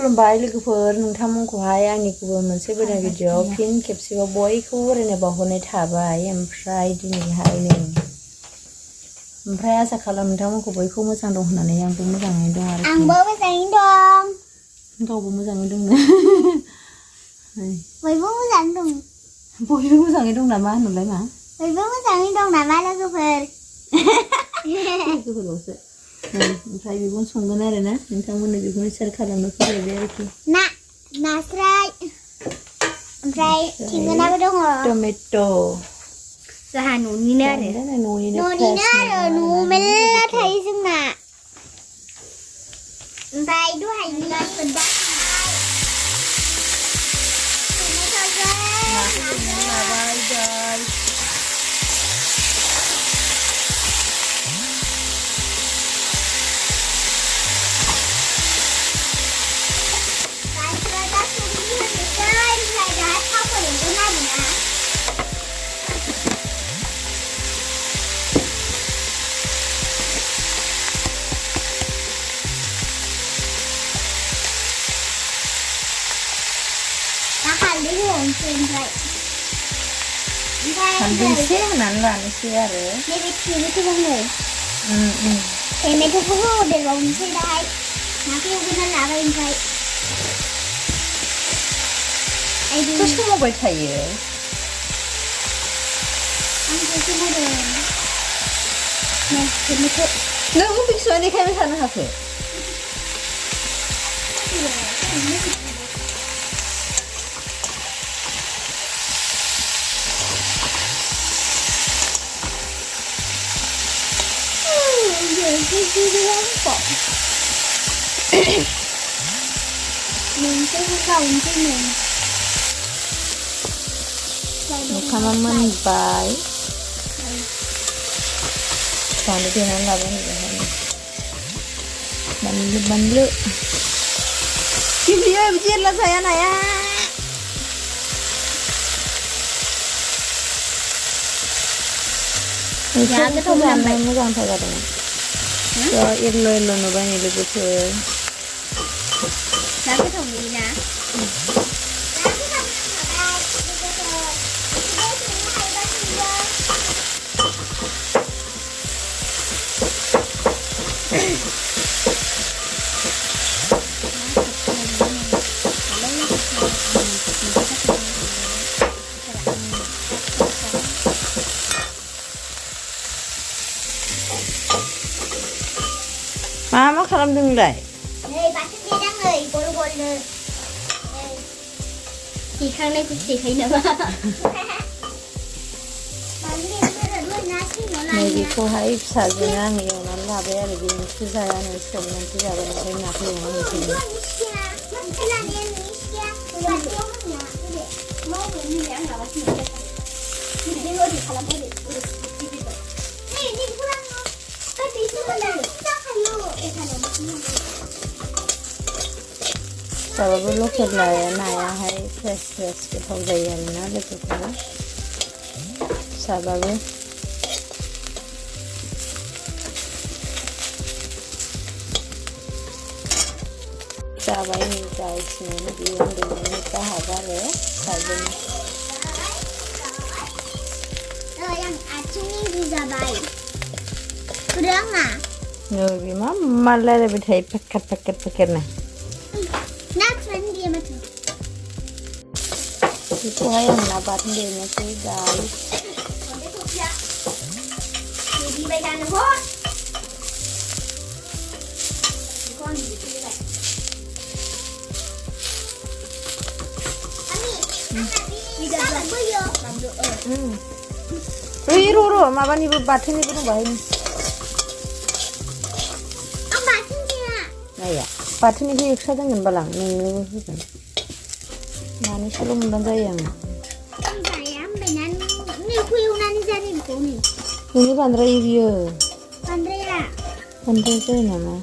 खुलुमबाय लोगोफोर नोंथांमोनखौहाय आंनि गुबुन मोनसे गोदान भिडिअ फिन खेबसेबाव बयखौबो बरायनाय बावहरनाय थाबाय ओमफ्राय दिनैहाय ओमफ्राय आसा खालाम नोंथांमोनखौ बयखौ मोजां दं होननानै आंबो मोजाङैनो दं आरो आंबो मोजाङैनो दं गावबो मोजाङै दं बयबो मोजाङै दं बयबो मोजाङै दं नामा होनलाय मा बयबो मोजाङै दं नामा लोगोफोर लोगोफोरल'सो ओमफ्राय बेखौनो संगोन आरो ना नोंथांमोननो बेखौनो सेयार खालामनो फैलायबाय आरोखि नास्राय ओमफ्राय थिंगोनाबो दङ टमेट' जोंहा न'निनो आरो न'आव मेल्ला थायो जोंना ओमफ्राय दहायनि हालदैसे होनानै लानोसै आरो नैबे टमेट'खौ टमेट'खौ होदेरबावनोसै दाहाय नाखौ एवग्रोना लाबाय ओमफ्राय सोमावबाय थायो आंखौ सोमावदों टमेट' नों बेसेबां देखायबाय थानो हाखो ओंखामा मोनबाय बानलु देनानै लाबाय बानलु गिबियो बिदि एरला जाया नाया जानो मोजांथार जादोंमोन एरल' नुबाय नै लोगोफोर जा गोथाव नुयोना मा खालामदों नोंलाय नै बाथोन देदां नै गल गलनो देखांनायखौ देखायो नामा नै बेखौहाय फिसाजोनो आङो एवनानै लाबाय आरो बे ओंख्रि जायानो सोमनानैसो जाबाय ओमफ्राय नाखौ एवनानै जाबाबो लकेल नायाहाय फ्रेस गोथाव जायो आरोना लोगोफोर फिसाबाबो जाबाय नै जागासिनो बेयो उन्दैनो गाहाब आरो फिसाजोनो नै बे मा रायलायबाय थायो पेकेट बेखौहाय आं ना बाथोन देनोसै दायो र' माबानिबो बाथोननिबो दं बाहायनो नाया बाथोननिबो एक्सट्रा दोनगोन बालां नोंनोबो होगोन मानैसोल' मोनबानो जायो आङो नोंनि बांद्रायो बियो बांद्राय जायो नामा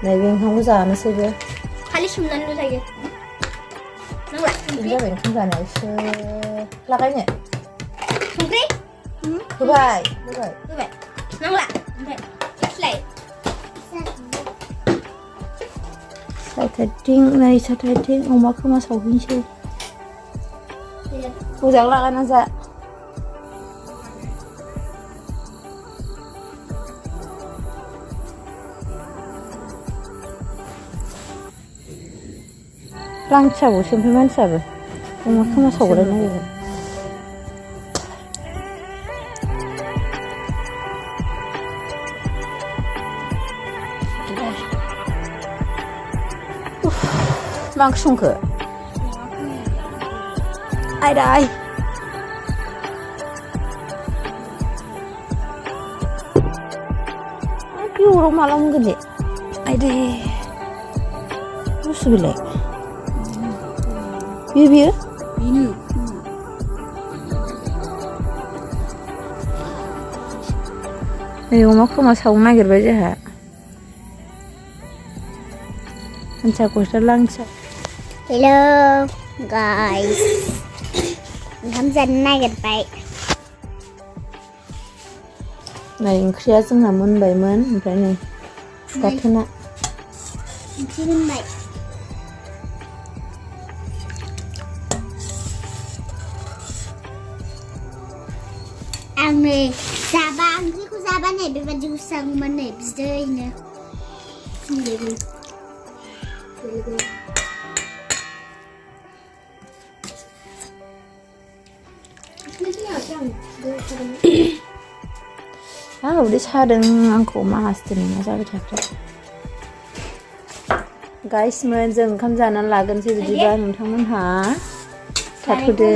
नै बे ओंखामखौ जानोसैबो खालि सोमनानैल' जायो नांला बे जाबाय ओंखाम जानायसो लागायनो संख्रि होबाय नांला ओमफ्राय लाय साथाथिं नै साथाथिं अमा खोमा सावहैनोसै मोजां लागायना जा लांथियाबोसो ओमफ्राय मानसियाबो अमा खोमा सावग्राय नागिरगोन मा ओंख्रि संखो आयदाय बिहराव माला मोनगोन दे आयदे बुस्थु बेलाय बियो नै अमा खोमा सावनो नागिरबाय जोंहा हान्सा खस्था लांथिया हेलौ गाइस ओंखाम जानो नागिरबाय नै ओंख्रिया जोंना मोनबायमोन ओमफ्राय नै गाथोना ओंख्रि मोनबाय आं नै जाबा ओंख्रिखौ जाबा नै बेबायदि गुस्सागौमोन नै बिदैनो उदै सादों आंखौ माहाजोन मा जाबाय थाखो गाइसमोन जों ओंखाम जानानै लागोनसै बिदिबा नोंथांमोनहा थाथ'दो